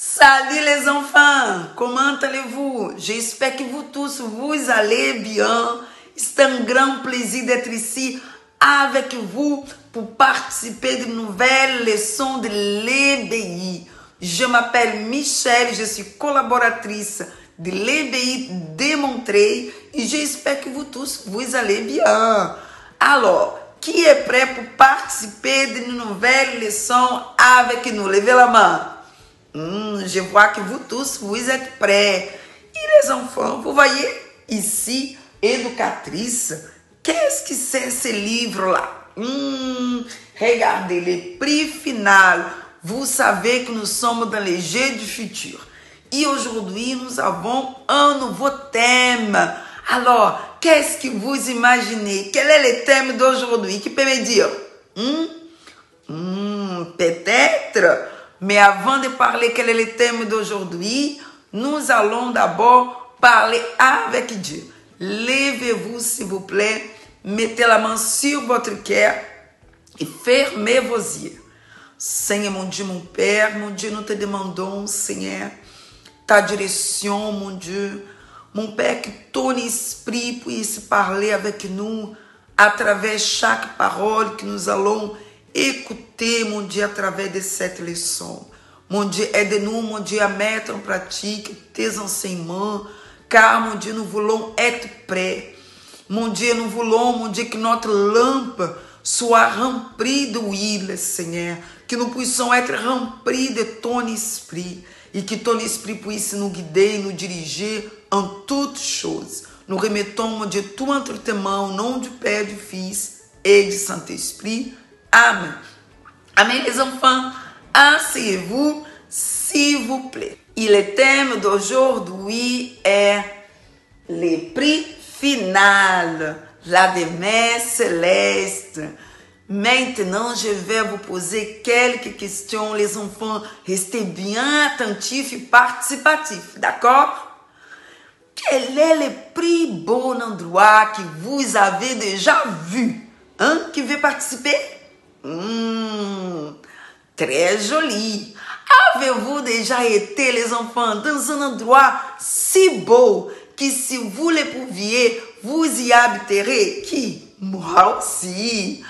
Salut les enfants, comment allez-vous? J'espère que vous tous vous allez bien. C'est un grand plaisir d'être ici avec vous pour participer de nouvelles leçons de l'EBI. Je m'appelle Michelle, je suis collaboratrice de l'EBI démontrée et j'espère que vous tous vous allez bien. Alors, qui est prêt pour participer de nouvelles leçons avec nous? Levez la main. Je vois que vous tous, vous êtes prêts. Et les enfants, vous voyez ici, éducatrice, qu'est-ce que c'est ce livre-là? Regardez, le prix final. Vous savez que nous sommes dans les Jeux du futur. Et aujourd'hui, nous avons un nouveau thème. Alors, qu'est-ce que vous imaginez? Quel est le thème d'aujourd'hui? Qui peut me dire? Peut-être. Mais avant de parler quel est le thème d'aujourd'hui, nous allons d'abord parler avec Dieu. Levez-vous s'il vous plaît, mettez la main sur votre cœur et fermez vos yeux. Seigneur mon Dieu, mon Père, mon Dieu, nous te demandons, Seigneur, ta direction, mon Dieu. Mon Père, que ton esprit puisse parler avec nous à travers chaque parole que nous allons écouter, mon Dieu, à travers de cette leçon. Mon Dieu, aide-nous, mon Dieu, à mettre en pratique tes enseignements, car, mon Dieu, nous voulons être prêts. Mon Dieu, nous voulons, mon Dieu, que notre lampe soit remplie d'huile, Seigneur, que nous puissions être remplis de ton esprit et que ton esprit puisse nous guider et nous diriger en toutes choses. Nous remettons, mon Dieu, tout entre tes mains, au nom du Père, du Fils et du Saint-Esprit. Amen. Amen, les enfants. Asseyez-vous, s'il vous plaît. Et le thème d'aujourd'hui est le prix final, la demeure céleste. Maintenant, je vais vous poser quelques questions, les enfants. Restez bien attentifs et participatifs, d'accord? Quel est le plus beau endroit que vous avez déjà vu? Qui veut participer? Très joli. Avez-vous déjà été, les enfants, dans un endroit si beau que si vous le pouviez, vous y habiterez? Qui? Moi aussi.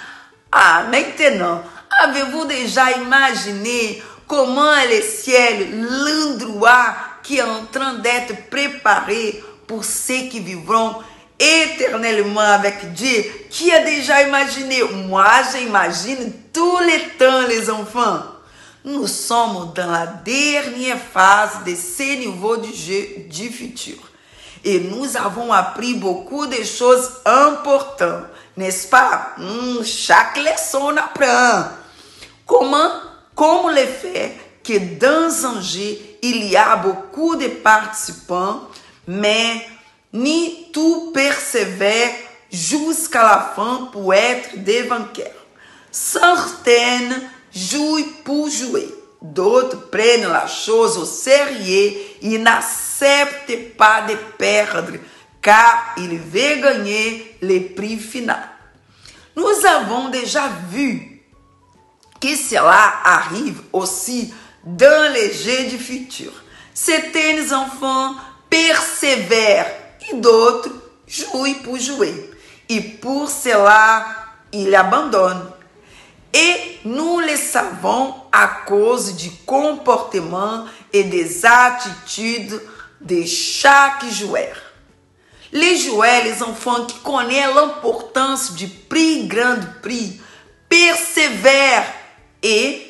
Maintenant, avez-vous déjà imaginé comment est le ciel, l'endroit qui est en train d'être préparé pour ceux qui vivront éternellement avec Dieu? Qui a déjà imaginé? Moi, j'imagine tout le temps, les enfants. Nous sommes dans la dernière phase de ce niveau du jeu du futur. Et nous avons appris beaucoup de choses importantes, n'est-ce pas? Chaque leçon on apprend. Comment le fait que dans un jeu, il y a beaucoup de participants, mais ni tout persévère jusqu'à la fin pour être des vainqueurs. Certaines jouent pour jouer, d'autres prennent la chose au sérieux et n'acceptent pas de perdre, car ils veulent gagner le prix final. Nous avons déjà vu que cela arrive aussi dans les jeux du futur. Certains enfants persévèrent et d'autres jouent pour jouer. Et pour cela, ils abandonnent. Et nous le savons à cause du comportement et des attitudes de chaque joueur. Les joueurs, les enfants qui connaissent l'importance du grand prix, persévèrent et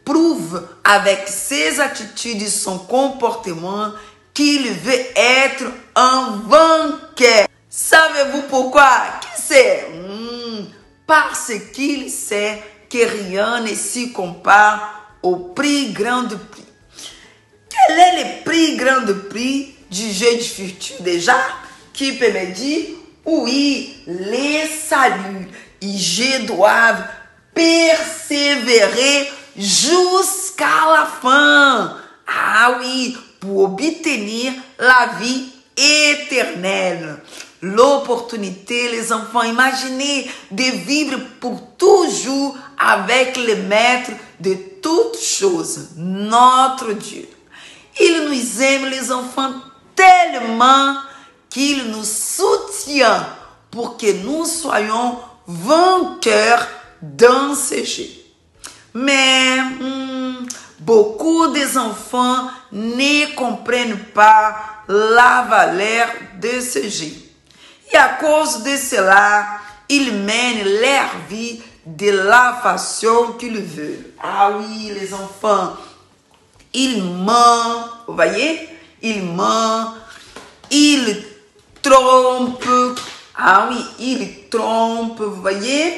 prouvent avec ses attitudes et son comportement qu'il veut être un vainqueur. Savez-vous pourquoi? Qui sait? Parce qu'il sait que rien ne s'y compare au prix grand prix. Quel est le prix grand prix du jeu du futur déjà? Qui peut me dire? Oui, les saluts. Et je dois persévérer jusqu'à la fin. Ah oui, pour obtenir la vie éternelle. L'opportunité, les enfants, imaginez de vivre pour toujours avec le maître de toutes choses, notre Dieu. Il nous aime, les enfants, tellement qu'il nous soutient pour que nous soyons vainqueurs dans ce jeu. Mais beaucoup des enfants ne comprennent pas la valeur de ce jeu. Et à cause de cela, ils mènent leur vie de la façon qu'ils veulent. Ah oui, les enfants, ils mentent, vous voyez? Ils mentent, ils trompent. Ah oui, ils trompent, vous voyez?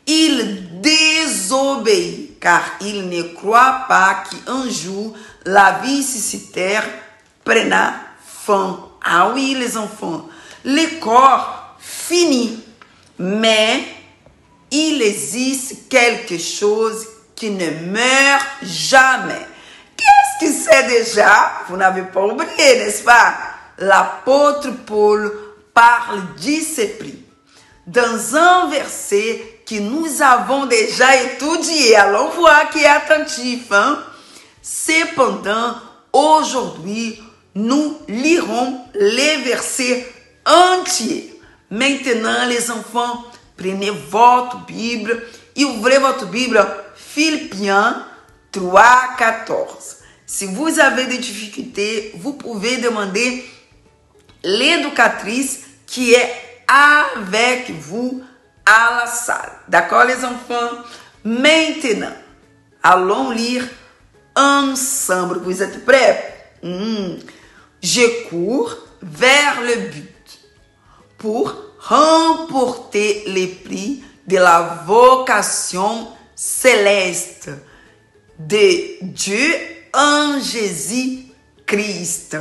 Ils désobéissent car ils ne croient pas qu'un jour la vie sur terre prenne fin. Ah oui, les enfants, le corps finit, mais il existe quelque chose qui ne meurt jamais. Qu'est-ce que c'est déjà? Vous n'avez pas oublié, n'est-ce pas? L'apôtre Paul parle d'esprit dans un verset que nous avons déjà étudié. Allons voir qui est attentif. Cependant, aujourd'hui, nous lirons les versets entiers. Maintenant, les enfants, prenez votre Bible et ouvrez votre Bible, Philippiens 3, 14. Si vous avez des difficultés, vous pouvez demander l'éducatrice qui est avec vous à la salle. D'accord, les enfants? Maintenant, allons lire ensemble. Vous êtes prêts? Je cours vers le but pour remporter les prix de la vocation céleste de Dieu en Jésus-Christ.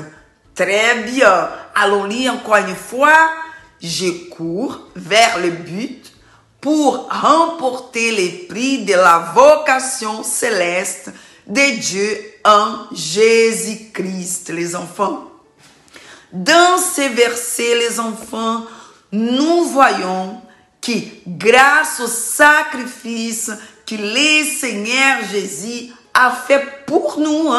Très bien. Allons lire encore une fois. Je cours vers le but pour remporter les prix de la vocation céleste de Dieu en Jésus-Christ, les enfants. Dans ces versets, les enfants, nous voyons que grâce au sacrifice que le Seigneur Jésus a fait pour nous,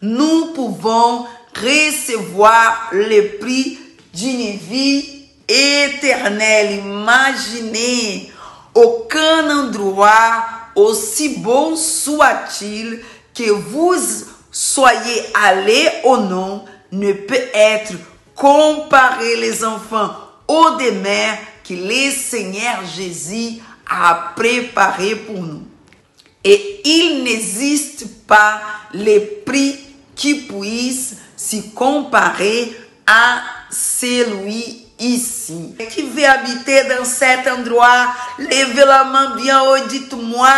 nous pouvons recevoir le prix d'une vie éternelle. Imaginez, aucun endroit, aussi bon soit-il que vous soyez allés ou non, ne peut être comparé, les enfants, au demeure que le Seigneur Jésus a préparé pour nous. Et il n'existe pas les prix qui puissent se comparer à celui ici. Qui veut habiter dans cet endroit? Levez la main bien haut, dites-moi.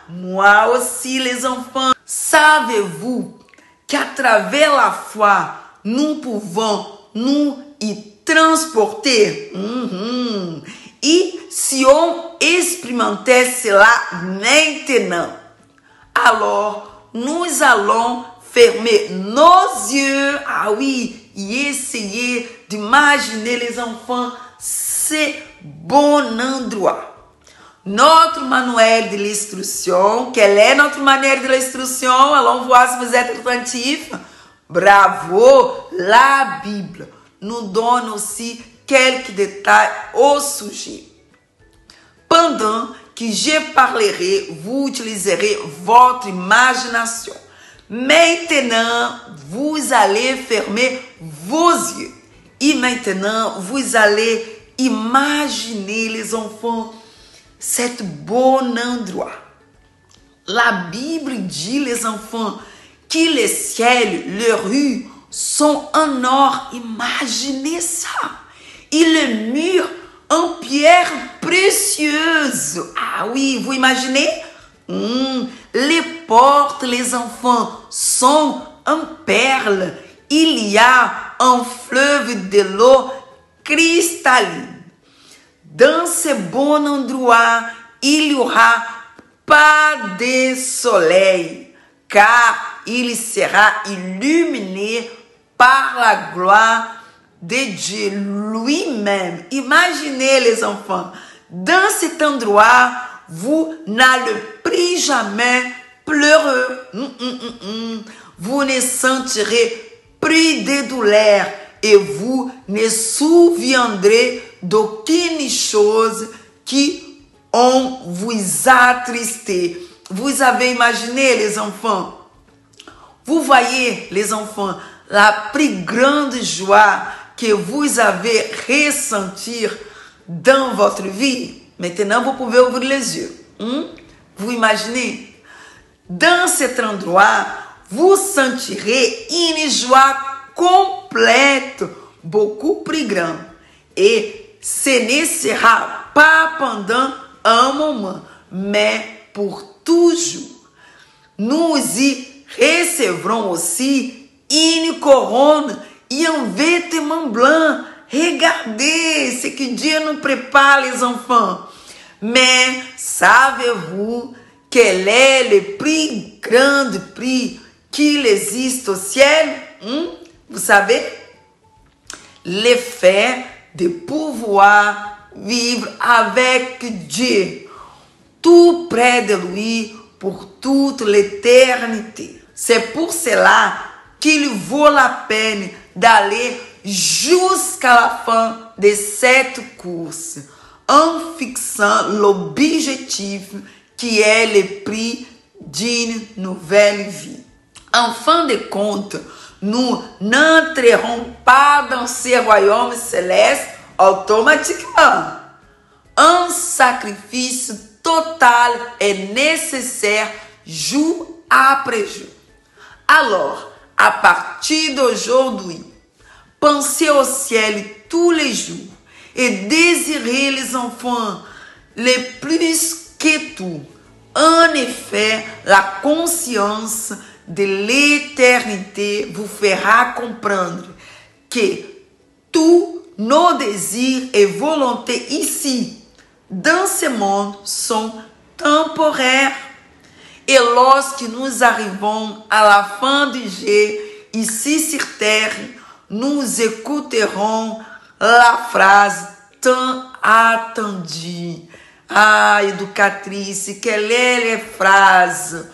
Moi aussi, les enfants. Savez-vous qu'à travers la foi, nous pouvons nous y transporter? Et si on expérimentait cela maintenant, alors nous allons fermer nos yeux, ah oui, et essayer d'imaginer, les enfants, ce bon endroit. Notre manuel de l'instruction, quelle est notre manuel de l'instruction? Allons voir si vous êtes attentifs. Bravo! La Bible nous donne aussi quelques détails au sujet. Pendant que je parlerai, vous utiliserez votre imagination. Maintenant, vous allez fermer vos yeux. Et maintenant, vous allez imaginer, les enfants, cet bon endroit. La Bible dit, les enfants, que les ciels, les rues sont en or. Imaginez ça. Et les murs en pierre précieuse. Ah oui, vous imaginez? Les portes, les enfants, sont en perles. Il y a un fleuve de l'eau cristalline. Dans ce bon endroit, il n'y aura pas de soleil, car il sera illuminé par la gloire de Dieu lui-même. Imaginez, les enfants, dans cet endroit, vous n'allez plus jamais pleurer. vous ne sentirez plus de douleur et vous ne souviendrez d'aucune chose qui on vous attristé. Vous avez imaginé, les enfants? Vous voyez, les enfants, la plus grande joie que vous avez ressentir dans votre vie. Maintenant, vous pouvez ouvrir les yeux. Vous imaginez? Dans cet endroit, vous sentirez une joie complète, beaucoup plus grande. Et ce ne sera pas pendant un moment, mais pour toujours. Nous y recevrons aussi une couronne et un vêtement blanc. Regardez ce que Dieu nous prépare, les enfants. Mais savez-vous quel est le plus grand prix qu'il existe au ciel? Vous savez? Le fait de pouvoir vivre avec Dieu, tout près de lui pour toute l'éternité. C'est pour cela qu'il vaut la peine d'aller jusqu'à la fin de cette course, en fixant l'objectif qui est le prix d'une nouvelle vie. En fin de compte, nous n'entrerons pas dans ce royaume céleste automatiquement. Un sacrifice total est nécessaire jour après jour. Alors, à partir d'aujourd'hui, pensez au ciel tous les jours et désirez les enfants les plus que tout. En effet, la conscience de l'éternité vous fera comprendre que tous nos désirs et volontés ici, dans ce monde, sont temporaires. Et lorsque nous arrivons à la fin du jeu, ici sur terre, nous écouterons la phrase tant attendue. Ah, éducatrice, quelle est la phrase?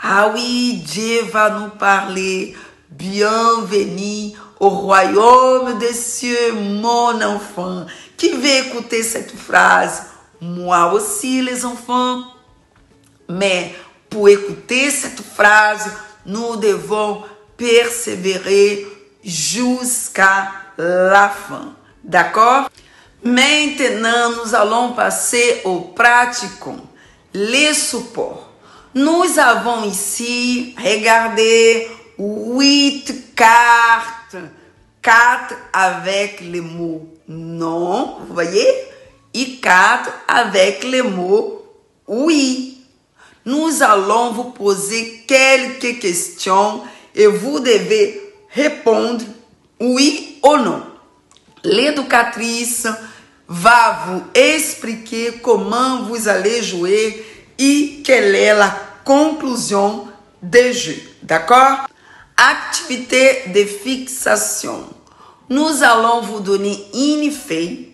Ah oui, Dieu va nous parler. Bienvenue au royaume des cieux, mon enfant. Qui veut écouter cette phrase? Moi aussi, les enfants. Mais pour écouter cette phrase, nous devons persévérer jusqu'à la fin. D'accord? Maintenant, nous allons passer au pratiquant, les supports. Nous avons ici, regardez, 8 cartes. 4 avec les mots non, vous voyez? Et 4 avec les mots oui. Nous allons vous poser quelques questions et vous devez répondre oui ou non. L'éducatrice va vous expliquer comment vous allez jouer et quelle est la conclusion du jeu. D'accord? Activité de fixation. Nous allons vous donner une feuille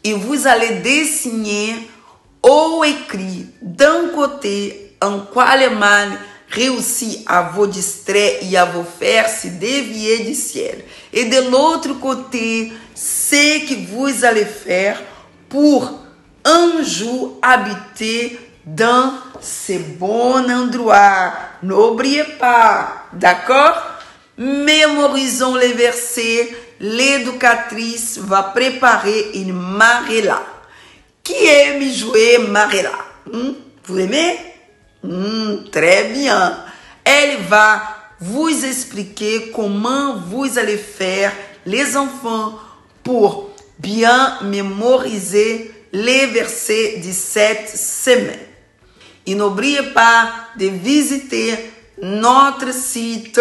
et vous allez dessiner ou écrire d'un côté en quelle manière réussir à vous distraire et à vous faire se dévier du ciel. Et de l'autre côté, ce que vous allez faire pour un jour habiter dans ce bon endroit. N'oubliez pas, d'accord? Mémorisons les versets. L'éducatrice va préparer une marella. Qui aime jouer marella? Vous aimez? Très bien. Elle va vous expliquer comment vous allez faire, les enfants, pour bien mémoriser les versets de cette semaine. Et n'oubliez pas de visiter notre site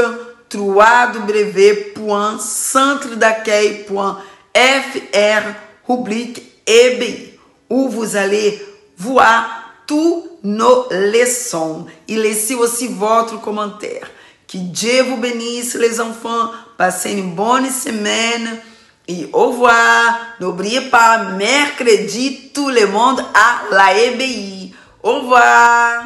www.centredaccueil.fr rubrique EBI, où vous allez voir toutes nos leçons et laissez aussi votre commentaire. Que Dieu vous bénisse, les enfants. Passez une bonne semaine et au revoir. N'oubliez pas, mercredi, tout le monde à la EBI. Au revoir.